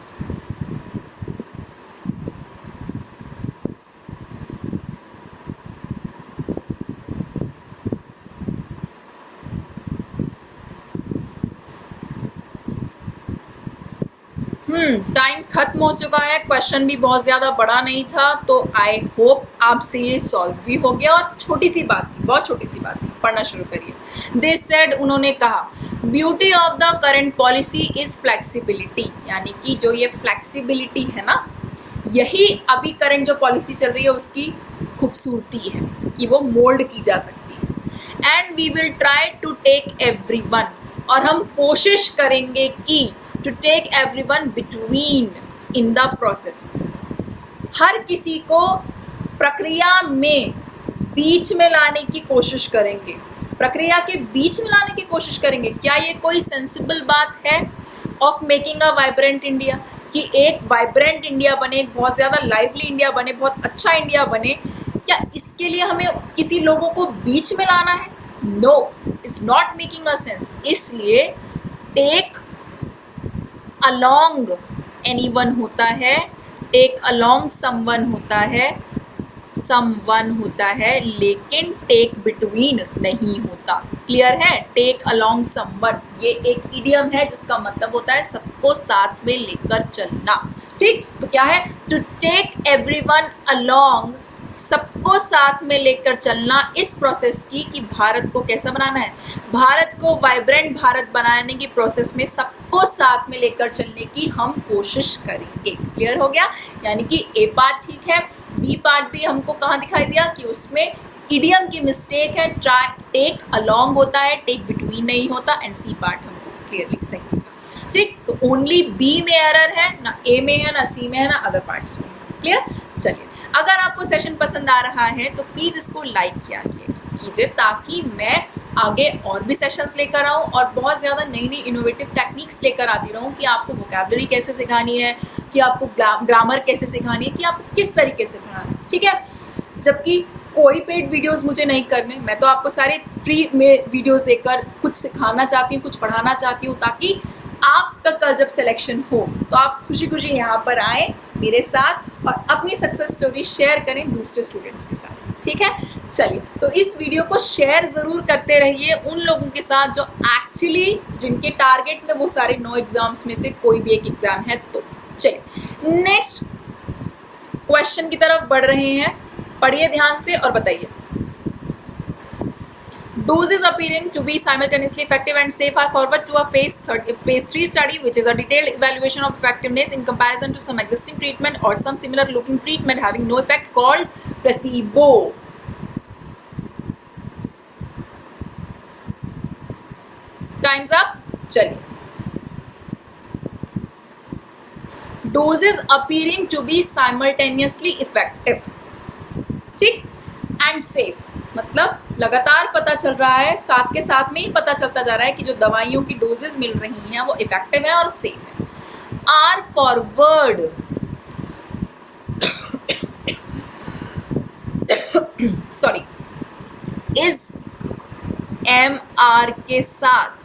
टाइम खत्म हो चुका है, क्वेश्चन भी बहुत ज़्यादा बड़ा नहीं था, तो आई होप आपसे ये सॉल्व भी हो गया। और छोटी सी बात थी, बहुत छोटी सी बात थी, पढ़ना शुरू करिए। दे सेड, उन्होंने कहा, beauty of the current policy is flexibility, यानी कि जो ये फ्लेक्सिबिलिटी है ना, यही अभी करंट जो पॉलिसी चल रही है उसकी खूबसूरती है कि वो मोल्ड की जा सकती है। And we will try to take everyone, और हम कोशिश करेंगे कि to take everyone between in the process, हर किसी को प्रक्रिया में बीच में लाने की कोशिश करेंगे, प्रक्रिया के बीच में लाने की कोशिश करेंगे। क्या ये कोई सेंसिबल बात है of making a vibrant India, कि एक वाइब्रेंट इंडिया बने, एक बहुत ज़्यादा लाइवली इंडिया बने, बहुत अच्छा इंडिया बने? क्या इसके लिए हमें किसी लोगों को बीच में लाना है? No, it's not making a sense. इसलिए टेक along anyone होता है, take along someone होता है, someone होता है, लेकिन take between नहीं होता। क्लियर है? टेक अलोंग समवन, ये एक इडियम है जिसका मतलब होता है सबको साथ में लेकर चलना। ठीक, तो क्या है? टू टेक एवरीवन अलोंग, सबको साथ में लेकर चलना इस प्रोसेस की, कि भारत को कैसा बनाना है, भारत को वाइब्रेंट भारत बनाने की प्रोसेस में सबको साथ में लेकर चलने की हम कोशिश करेंगे। क्लियर हो गया? यानी कि ए पार्ट ठीक है, बी पार्ट भी हमको कहाँ दिखाई दिया कि उसमें इडियम की मिस्टेक है, ट्राई टेक अलोंग होता है, टेक बिटवीन नहीं होता, एंड सी पार्ट हमको क्लियरली सही होगा। ठीक, तो ओनली बी में एरर है, ना ए में है, ना सी में है, ना अदर पार्ट्स में। क्लियर? चलिए, अगर आपको सेशन पसंद आ रहा है तो प्लीज़ इसको लाइक किया कीजिए, ताकि मैं आगे और भी सेशंस लेकर आऊँ और बहुत ज़्यादा नई नई इनोवेटिव टेक्निक्स लेकर आती रहूँ कि आपको वोकैबुलरी कैसे सिखानी है, कि आपको ग्रामर कैसे सिखानी है, कि आपको किस तरीके से पढ़ाना है। ठीक है? जबकि कोई पेड वीडियोस मुझे नहीं करने, मैं तो आपको सारे फ्री में वीडियोस देकर कुछ सिखाना चाहती हूँ, कुछ पढ़ाना चाहती हूँ, ताकि आपका कल जब सिलेक्शन हो तो आप खुशी खुशी यहाँ पर आए मेरे साथ और अपनी सक्सेस स्टोरी शेयर करें दूसरे स्टूडेंट्स के साथ। ठीक है? चलिए, तो इस वीडियो को शेयर ज़रूर करते रहिए उन लोगों के साथ जो एक्चुअली जिनके टारगेट में वो सारे 9 एग्जाम्स में से कोई भी एक एग्ज़ाम है। तो चलिए नेक्स्ट क्वेश्चन की तरफ बढ़ रहे हैं, पढ़िए ध्यान से और बताइए। Doses appearing to be simultaneously effective and safe are forward to a phase 3 study, which is a detailed evaluation of effectiveness in comparison to some existing treatment or some similar looking treatment having no effect, called placebo. Time's up. चलिए, doses appearing to be simultaneously effective, ठीक, and safe, मतलब लगातार पता चल रहा है, साथ के साथ में ही पता चलता जा रहा है कि जो दवाइयों की डोजेज मिल रही हैं वो इफेक्टिव है और सेफ है। R forward sorry is M R के साथ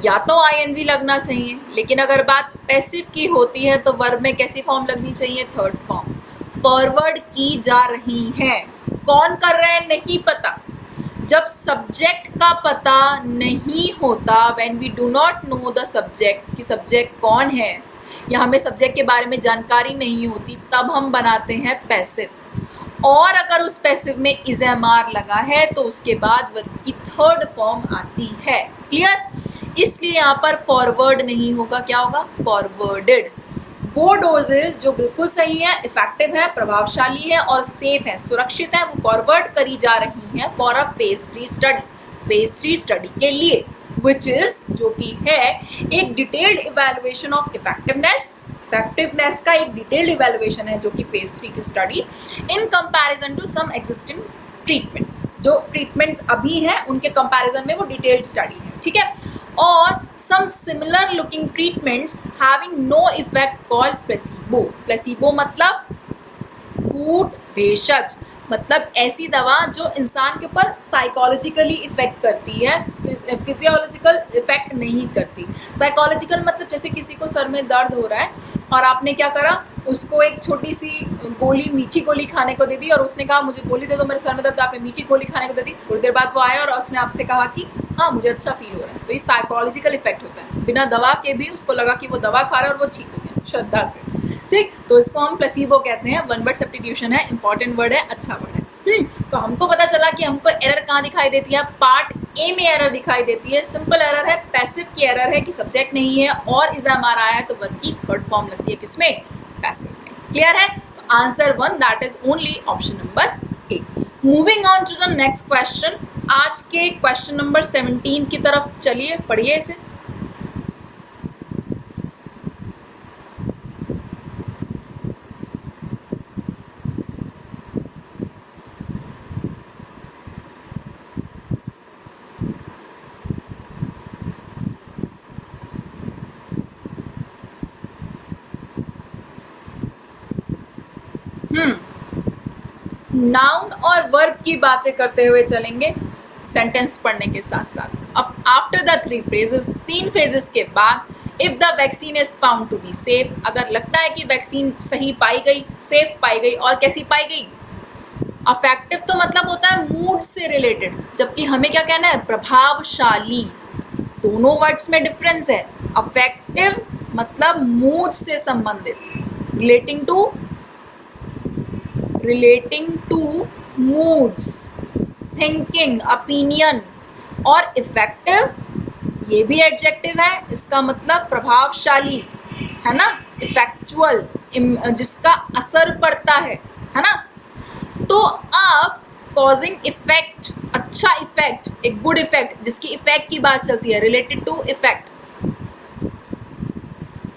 या तो आईएनजी लगना चाहिए, लेकिन अगर बात पैसिव की होती है तो वर्ब में कैसी फॉर्म लगनी चाहिए? Third form. फॉरवर्ड की जा रही है, कौन कर रहा है नहीं पता। जब सब्जेक्ट का पता नहीं होता, when we do not know the subject, कि सब्जेक्ट कौन है या हमें सब्जेक्ट के बारे में जानकारी नहीं होती, तब हम बनाते हैं पैसिव। और अगर उस पैसिव में इज एम आर लगा है तो उसके बाद वर्ब की थर्ड फॉर्म आती है। क्लियर? इसलिए यहाँ पर फॉरवर्ड नहीं होगा, क्या होगा? फॉरवर्डेड। वो डोजेज जो बिल्कुल सही है, इफेक्टिव है, प्रभावशाली है और सेफ है, सुरक्षित है, वो फॉरवर्ड करी जा रही हैं for a phase 3 study, phase 3 study के लिए, विच इज, जो कि है एक डिटेल्ड इवेल्युएशन ऑफ इफेक्टिवनेस का एक डिटेल्ड इवेल्युएशन है, जो कि फेज 3 की study in comparison to some existing treatment, जो ट्रीटमेंट्स अभी हैं उनके कंपैरिजन में वो डिटेल्ड स्टडी है। ठीक है? और some similar looking treatments having no effect called placebo. placebo मतलब भूत भेषज, मतलब ऐसी दवा जो इंसान के ऊपर साइकोलॉजिकली इफेक्ट करती है, फिजियोलॉजिकल इफेक्ट नहीं करती। साइकोलॉजिकल मतलब जैसे किसी को सर में दर्द हो रहा है और आपने क्या करा, उसको एक छोटी सी गोली, मीठी गोली खाने को दे दी और उसने कहा मुझे गोली दे दो मेरे सर में दर्द, तो आपने मीठी गोली खाने को दे दी। थोड़ी देर बाद वो आया और उसने आपसे कहा कि हाँ मुझे अच्छा फील हो रहा है, तो ये साइकोलॉजिकल इफेक्ट होता है। बिना दवा के भी उसको लगा कि वो दवा खा रहा है और वो ठीक हो गया श्रद्धा से। ठीक, तो इसको हम प्लेसिबो कहते हैं। वन वर्ड सब्स्टिट्यूशन है, इंपॉर्टेंट वर्ड है, अच्छा वर्ड है। तो हमको पता चला कि हमको एरर कहाँ दिखाई देती है, पार्ट ए में एरर दिखाई देती है। सिंपल एरर है, पैसिव की एरर है कि सब्जेक्ट नहीं है और इज एम आर आया है, तो वर्ब की थर्ड फॉर्म लगती है किसमें? पैसिव में। क्लियर है? तो answer 1 that is only option number A. Moving on to the next question, आज के क्वेश्चन नंबर 17 की तरफ चलिए, पढ़िए इसे। नाउन और वर्ब की बातें करते हुए चलेंगे सेंटेंस पढ़ने के साथ साथ। अब आफ्टर द 3 फ्रेजेस, 3 फेजेस के बाद, if the vaccine is found to be safe, अगर लगता है कि वैक्सीन सही पाई गई, सेफ पाई गई, और कैसी पाई गई? अफेक्टिव तो मतलब होता है मूड से रिलेटेड, जबकि हमें क्या कहना है, प्रभावशाली। दोनों वर्ड्स में डिफरेंस है। अफेक्टिव मतलब मूड से संबंधित, relating to moods, thinking, opinion. और इफेक्टिव ये भी एडजेक्टिव है, इसका मतलब प्रभावशाली, है ना, इफेक्चुअल, जिसका असर पड़ता है ना। तो अब कॉजिंग इफेक्ट, अच्छा इफेक्ट, एक गुड इफेक्ट, जिसकी इफेक्ट की बात चलती है, रिलेटेड टू इफेक्ट।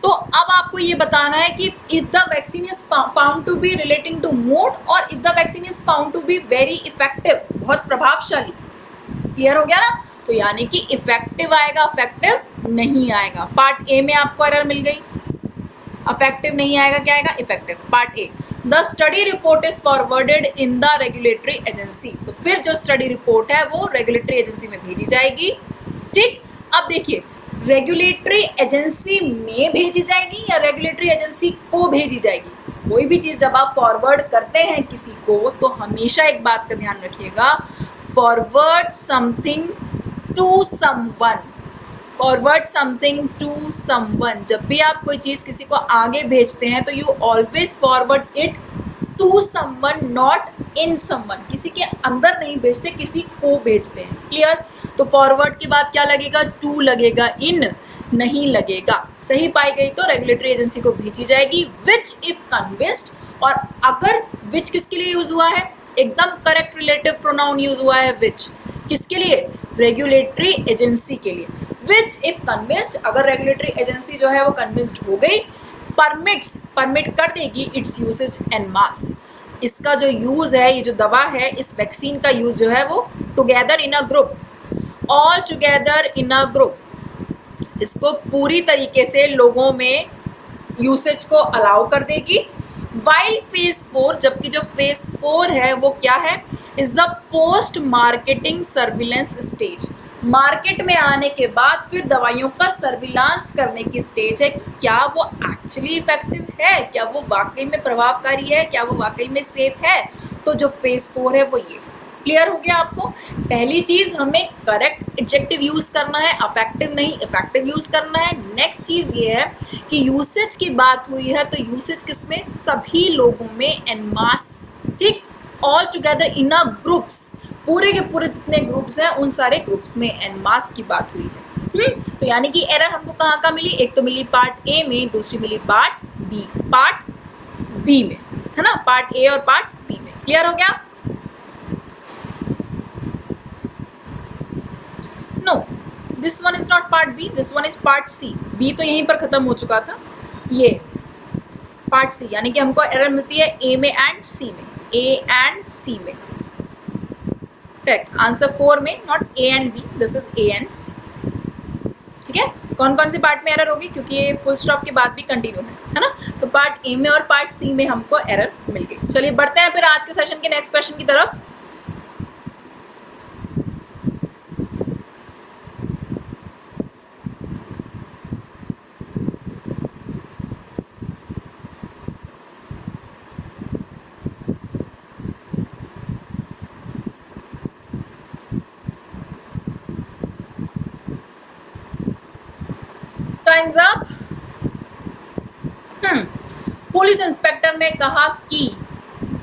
तो अब आपको ये बताना है कि if the vaccine is found to be relating to mood और if the vaccine is found to be very effective, बहुत प्रभावशाली। क्लियर हो गया ना। तो यानी कि इफेक्टिव आएगा, अफेक्टिव नहीं आएगा। पार्ट ए में आपको एरर मिल गई, अफेक्टिव नहीं आएगा, क्या आएगा, effective. Part A, the study report is forwarded in the regulatory agency. तो फिर जो स्टडी रिपोर्ट है वो रेगुलेटरी एजेंसी में भेजी जाएगी। ठीक, अब देखिए, रेगुलेटरी एजेंसी में भेजी जाएगी या रेगुलेटरी एजेंसी को भेजी जाएगी। कोई भी चीज़ जब आप फॉरवर्ड करते हैं किसी को, तो हमेशा एक बात का ध्यान रखिएगा, forward something to someone, forward something to someone. जब भी आप कोई चीज़ किसी को आगे भेजते हैं तो you always forward it to someone, not in someone. किसी के अंदर नहीं भेजते, किसी को भेजते हैं। क्लियर। तो फॉरवर्ड के बाद क्या लगेगा, टू लगेगा, इन नहीं लगेगा। सही पाई गई तो रेगुलेटरी एजेंसी को भेजी जाएगी। विच इफ कन्विंस्ड, और अगर विच किसके लिए यूज हुआ है, एकदम करेक्ट रिलेटिव प्रोनाउन यूज हुआ है विच, किसके लिए, रेगुलेटरी एजेंसी के लिए। विच इफ कन्विंस्ड, अगर रेगुलेटरी एजेंसी जो है वो कन्विंस्ड हो गई, परमिट कर देगी इट्स यूसेज एन मास। इसका जो यूज है, ये जो दवा है, इस वैक्सीन का यूज जो है वो together in a group, all together in a group, इसको पूरी तरीके से लोगों में यूसेज को अलाउ कर देगी। वाइल फेज 4, जबकि जो फेज 4 है वो क्या है, is the post marketing surveillance stage. Market में आने के बाद फिर दवाइयों का सर्विलांस करने की स्टेज है कि क्या वो एक्चुअली इफेक्टिव है, क्या वो वाकई में प्रभावकारी है, क्या वो वाकई में सेफ है। तो जो फेज 4 है वो ये। क्लियर हो गया आपको। पहली चीज, हमें करेक्ट एडजेक्टिव यूज करना है, अफेक्टिव नहीं इफेक्टिव यूज करना है। नेक्स्ट चीज ये है कि यूसेज की बात हुई है तो यूसेज किसमें, सभी लोगों में, एन मास। ठीक, all together in a groups, पूरे के पूरे जितने ग्रुप्स हैं उन सारे ग्रुप्स में एन मास की बात हुई है। तो यानी कि एरर हमको कहाँ कहाँ मिली, एक तो मिली पार्ट ए में, दूसरी मिली पार्ट बी में, है ना, पार्ट ए और पार्ट बी में। क्लियर हो गया। No, this one is not part B, this one is part C. B तो यहीं पर खत्म हो चुका था, ये पार्ट सी, यानी कि हमको एरर मिलती है ए में एंड सी में, ए एंड सी में। करेक्ट आंसर 4 में, not A and B, this is A and C. ठीक है, कौन कौन से पार्ट में एरर होगी, क्योंकि ये फुल स्टॉप के बाद भी कंटिन्यू है ना। तो पार्ट ए में और पार्ट सी में हमको एरर मिल गई। चलिए बढ़ते हैं फिर आज के सेशन के नेक्स्ट क्वेश्चन की तरफ। Times up. पुलिस इंस्पेक्टर ने कहा कि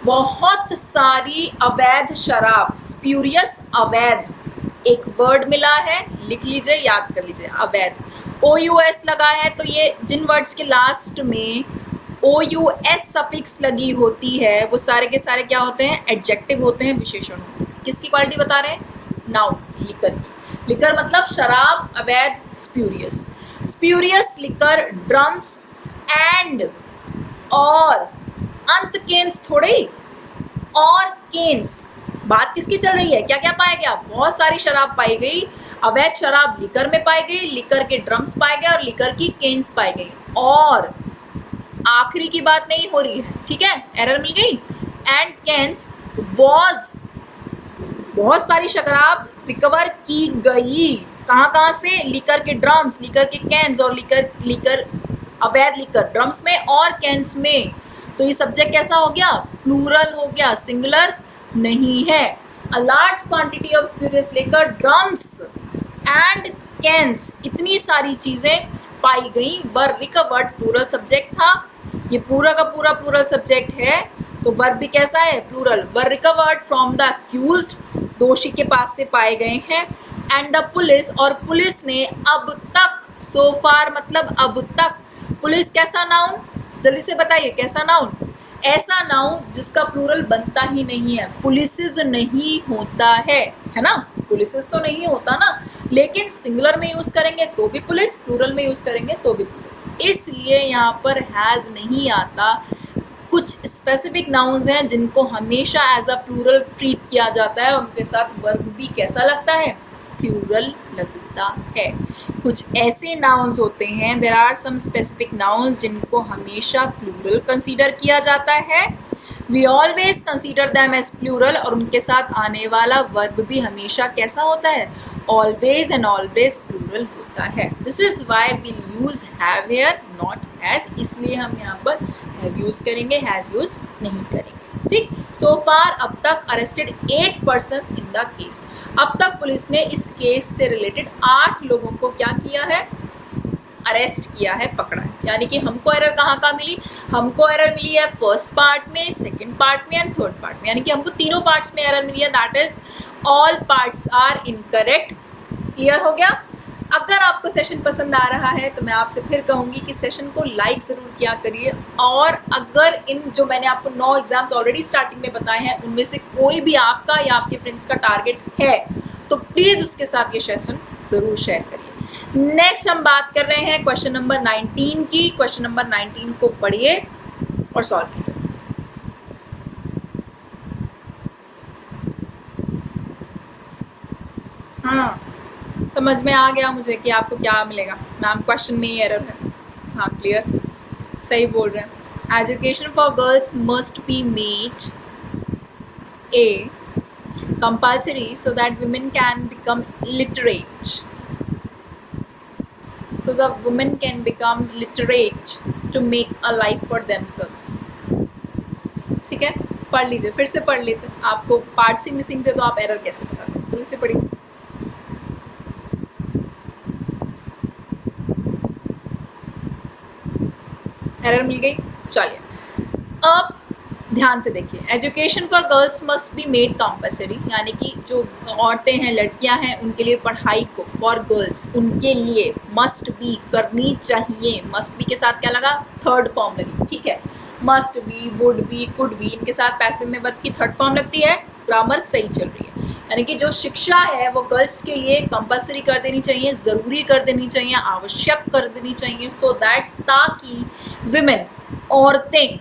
बहुत सारी अवैध शराब, स्प्यूरियस, अवैध, एक वर्ड मिला है, लिख लीजिए, याद कर लीजिए, अवैध, OUS लगा है। तो ये जिन वर्ड्स के लास्ट में OUS सफिक्स लगी होती है वो सारे के सारे क्या होते हैं, एडजेक्टिव होते हैं, विशेषण होते हैं। किसकी क्वालिटी बता रहे हैं, नाउन, लिकर की। लिकर मतलब शराब, अवैध, spurious, spurious liquor, drums and, और अंत केन्स थोड़े, और केन्स। बात किसकी चल रही है, क्या क्या पाया गया, बहुत सारी शराब पाई गई, अवैध शराब लिकर में पाई गई, लिकर के ड्रम्स पाए गए और लिकर की केन्स पाई गई। और आखिरी की बात नहीं हो रही है, ठीक है, एरर मिल गई। एंड केन्स वॉज, बहुत सारी शराब रिकवर की गई, कहाँ से, लिकर के ड्रम्स, लिकर के कैंस, और लिकर अवैध लिकर ड्रम्स में और कैंस में। तो ये सब्जेक्ट कैसा हो गया, प्लूरल हो गया, सिंगुलर नहीं है। A large quantity of spirits लेकर ड्रम्स एंड कैंस, इतनी सारी चीजें पाई गई। वर रिकवर्ड, प्लूरल सब्जेक्ट था, ये पूरा का पूरा प्लूरल सब्जेक्ट है, तो वर्ब भी कैसा है, plural. Were recovered from the accused, दोषी के पास से पाए गए हैं। एंड द पुलिस, और पुलिस ने अब तक, सो फार मतलब अब तक। पुलिस कैसा नाउन, जल्दी से बताइए कैसा नाउन, ऐसा नाउन जिसका प्लूरल बनता ही नहीं है, पुलिसेस नहीं होता है ना, पुलिसेस तो नहीं होता ना, लेकिन सिंगुलर में यूज करेंगे तो भी पुलिस, प्लूरल में यूज करेंगे तो भी पुलिस, इसलिए यहाँ पर हैज नहीं आता। कुछ स्पेसिफिक नाउन्स हैं जिनको हमेशा एज अ प्लूरल ट्रीट किया जाता है, उनके साथ वर्ब भी कैसा लगता है, प्लूरल लगता है। कुछ ऐसे नाउन्स होते हैं, there are some specific nouns जिनको हमेशा प्लूरल कंसीडर किया जाता है, we always consider them as plural, और उनके साथ आने वाला वर्ब भी हमेशा कैसा होता है, ऑलवेज एंड ऑलवेज प्लूरल होता है। This is why will use have here not has, इसलिए हम यहाँ पर हैव यूज करेंगे, हैज यूज नहीं करेंगे। ठीक, सो फार अब तक arrested 8 persons in the case, अब तक पुलिस ने इस केस से रिलेटेड 8 लोगों को क्या किया है, अरेस्ट किया है, पकड़ा है। यानी कि हमको एरर कहाँ का मिली, हमको एरर मिली है फर्स्ट पार्ट में, सेकंड पार्ट में एंड थर्ड पार्ट में, यानी कि हमको तीनों पार्ट्स में एरर मिली है, that is all parts are incorrect. Clear हो गया। अगर आपको सेशन पसंद आ रहा है तो मैं आपसे फिर कहूँगी कि सेशन को लाइक ज़रूर किया करिए, और अगर इन जो मैंने आपको 9 एग्जाम्स ऑलरेडी स्टार्टिंग में बताए हैं उनमें से कोई भी आपका या आपके फ्रेंड्स का टारगेट है तो प्लीज़ उसके साथ ये सेशन ज़रूर शेयर करिए। नेक्स्ट हम बात कर रहे हैं क्वेश्चन नंबर 19 की। क्वेश्चन नंबर 19 को पढ़िए और सॉल्व कीजिए। हाँ, समझ में आ गया मुझे कि आपको क्या मिलेगा। मैम क्वेश्चन में ही एरर है। हाँ क्लियर, सही बोल रहे हैं। Education for girls must be made a compulsory so that women can become literate, so the women can become literate to make a life for themselves. ठीक है, पढ़ लीजिए, फिर से पढ़ लीजिए। आपको पार्ट्स ही मिसिंग थे तो आप एरर कैसे बता दें, जल्दी से पढ़िए। एरर मिल गई, चलिए अब ध्यान से देखिए। Education for girls must be made compulsory, यानी कि जो औरतें हैं, लड़कियां हैं, उनके लिए पढ़ाई को, फॉर गर्ल्स, उनके लिए मस्ट बी करनी चाहिए। मस्ट बी के साथ क्या लगा, थर्ड फॉर्म लगी। ठीक है, must be, would be, could be, इनके साथ पैसिव में वर्ब की थर्ड फॉर्म लगती है। ग्रामर सही चल रही है, यानी कि जो शिक्षा है वो गर्ल्स के लिए कंपलसरी कर देनी चाहिए, ज़रूरी कर देनी चाहिए, आवश्यक कर देनी चाहिए, सो दैट, ताकि विमेन, औरतें,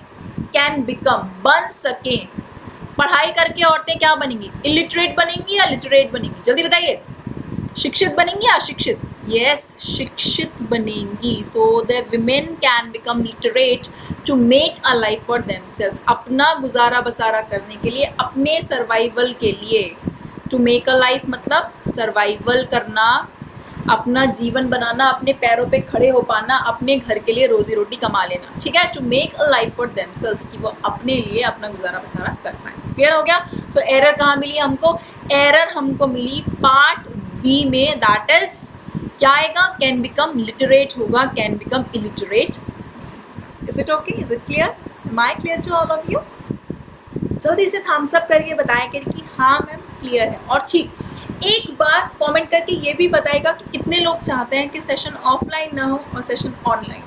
कैन बिकम, बन सके। पढ़ाई करके औरतें क्या बनेंगी, इलिटरेट बनेंगी या लिटरेट बनेंगी, जल्दी बताइए। शिक्षित बनेंगी या अशिक्षित, यस शिक्षित बनेंगी। So the women can become literate to make a life for themselves, अपना गुजारा बसारा करने के लिए, अपने सर्वाइवल के लिए। टू मेक अ लाइफ मतलब सर्वाइवल करना, अपना जीवन बनाना, अपने पैरों पे खड़े हो पाना, अपने घर के लिए रोजी रोटी कमा लेना। ठीक है, to make a life for themselves, कि वो अपने लिए अपना गुजारा बसारा कर पाए। क्लियर हो गया। तो एरर कहाँ मिली हमको, एरर हमको मिली पार्ट बी में, दैट इज क्या आएगा, कैन बिकम लिटरेट होगा, can become illiterate. Is it okay, is it clear, am I clear to all of you. जल्दी से थम्स अप करके बताया करिए कि हाँ मैम क्लियर है। और ठीक, एक बार कमेंट करके ये भी बताएगा कि कितने लोग चाहते हैं कि सेशन ऑफलाइन ना हो और सेशन ऑनलाइन।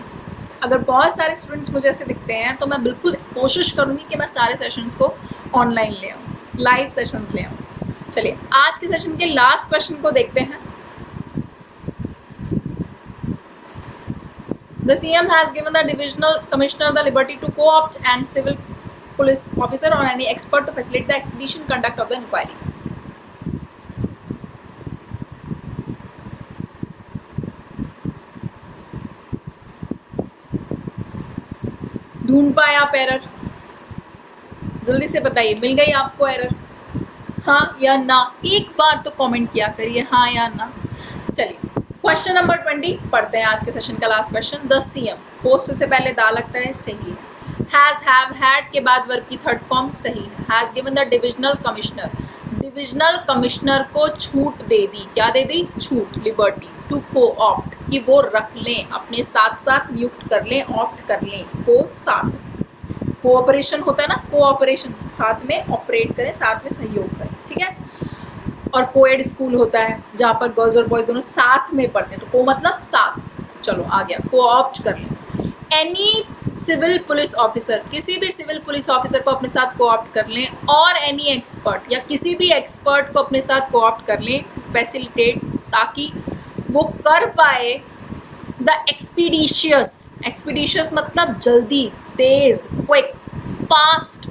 अगर बहुत सारे स्टूडेंट्स मुझे ऐसे दिखते हैं तो मैं बिल्कुल कोशिश करूँगी कि मैं सारे सेशंस को ऑनलाइन ले आऊँ, लाइव सेशंस ले आऊँ। चलिए आज के सेशन के लास्ट क्वेश्चन को देखते हैं। The CM has given the divisional commissioner the liberty to co-opt and civil police officer or any expert to facilitate the expedient conduct of the inquiry. ढूंढ पाए आप एरर, जल्दी से बताइए, मिल गई आपको एरर, हाँ या ना? एक बार तो कमेंट किया करिए हाँ या ना। चलिए क्वेश्चन नंबर 20 पढ़ते हैं, आज के सेशन का last question. The CM, post से पहले दा लगता है, सही है। हैज, हैव, हैड के बाद वर्ब की थर्ड फॉर्म सही है। Has given the divisional commissioner, divisional commissioner को छूट दे दी, क्या दे दी? छूट, लिबर्टी। टू को ऑप्ट, कि वो रख लें, अपने साथ साथ नियुक्त कर लें, ऑप्ट कर लें, को साथ, कोऑपरेशन होता है ना, कोऑपरेशन, साथ में ऑपरेट करें, साथ में सहयोग करें, ठीक है। और कोएड स्कूल होता है जहाँ पर गर्ल्स और बॉयज दोनों साथ में पढ़ते हैं, तो को मतलब साथ, चलो आ गया, को ऑप्ट कर लें। एनी सिविल पुलिस ऑफिसर, किसी भी सिविल पुलिस ऑफिसर को अपने साथ को ऑप्ट कर लें, और एनी एक्सपर्ट, या किसी भी एक्सपर्ट को अपने साथ को ऑप्ट कर लें, फैसिलिटेट, ताकि वो कर पाए द एक्सपीडिशियस, एक्सपीडिशियस मतलब जल्दी, तेज, क्विक, फास्ट,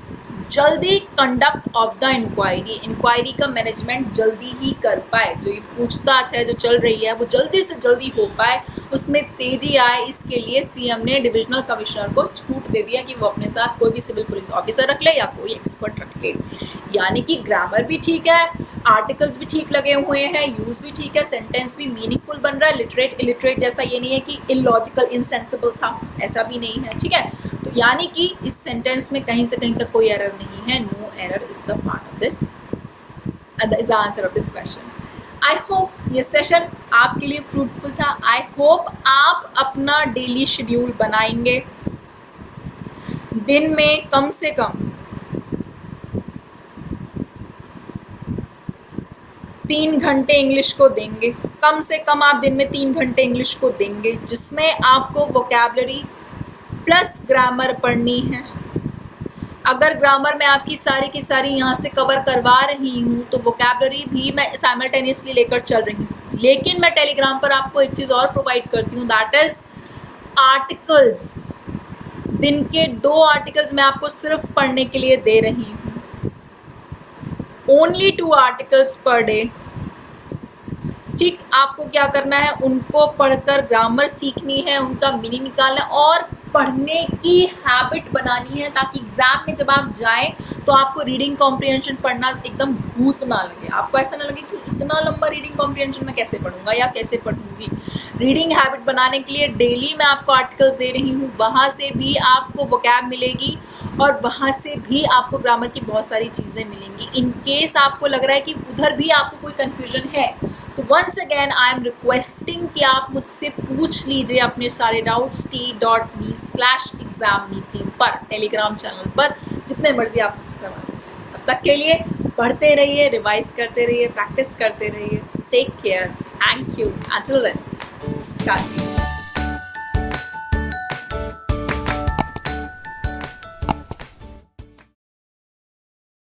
जल्दी conduct of the inquiry, inquiry का मैनेजमेंट जल्दी ही कर पाए, जो ये पूछताछ है जो चल रही है वो जल्दी से जल्दी हो पाए, उसमें तेजी आए, इसके लिए सीएम ने डिविजनल कमिश्नर को छूट दे दिया कि वो अपने साथ कोई भी सिविल पुलिस ऑफिसर रख ले या कोई एक्सपर्ट रख ले। यानी कि ग्रामर भी ठीक है, आर्टिकल्स भी ठीक लगे हुए हैं, यूज भी ठीक है, सेंटेंस भी मीनिंगफुल बन रहा है, लिटरेट इलिटरेट जैसा ये नहीं है कि इलॉजिकल इनसेंसिबल था, ऐसा भी नहीं है, ठीक है। तो यानी कि इस सेंटेंस में कहीं से कहीं तक कोई एरर नहीं है, no error is the part of this, is the answer of this question. I hope ये सेशन आपके लिए फ्रूटफुल था। आई होप आप अपना डेली शेड्यूल बनाएंगे, दिन में कम से कम 3 घंटे इंग्लिश को देंगे, कम से कम आप दिन में 3 घंटे इंग्लिश को देंगे, जिसमें आपको वोकैबुलरी प्लस ग्रामर पढ़नी है। अगर ग्रामर में आपकी सारी की सारी यहाँ से कवर करवा रही हूँ तो वोकैबुलरी भी मैं साइमल्टेनियसली लेकर चल रही हूँ, लेकिन मैं टेलीग्राम पर आपको एक चीज़ और प्रोवाइड करती हूँ, दैट इज आर्टिकल्स। दिन के 2 आर्टिकल्स मैं आपको सिर्फ पढ़ने के लिए दे रही हूँ, ओनली 2 आर्टिकल्स पर डे। ठीक, आपको क्या करना है, उनको पढ़कर ग्रामर सीखनी है, उनका मीनिंग निकालना है और पढ़ने की हैबिट बनानी है, ताकि एग्जाम में जब आप जाएं तो आपको रीडिंग कॉम्प्रिहेंशन पढ़ना एकदम भूत ना लगे, आपको ऐसा ना लगे कि इतना लंबा रीडिंग कॉम्प्रिहेंशन मैं कैसे पढ़ूंगा या कैसे पढ़ूंगी। रीडिंग हैबिट बनाने के लिए डेली मैं आपको आर्टिकल्स दे रही हूँ, वहाँ से भी आपको वोकैब मिलेगी और वहाँ से भी आपको ग्रामर की बहुत सारी चीज़ें मिलेंगी। इन केस आपको लग रहा है कि उधर भी आपको कोई कन्फ्यूजन है तो once again I am requesting कि आप मुझसे पूछ लीजिए अपने सारे डाउट्स t.me/examniti पर, टेलीग्राम चैनल पर, जितने मर्जी आप मुझसे सवाल पूछिए। तब तक के लिए पढ़ते रहिए, रिवाइज करते रहिए, प्रैक्टिस करते रहिए। Take care, thank you, until then,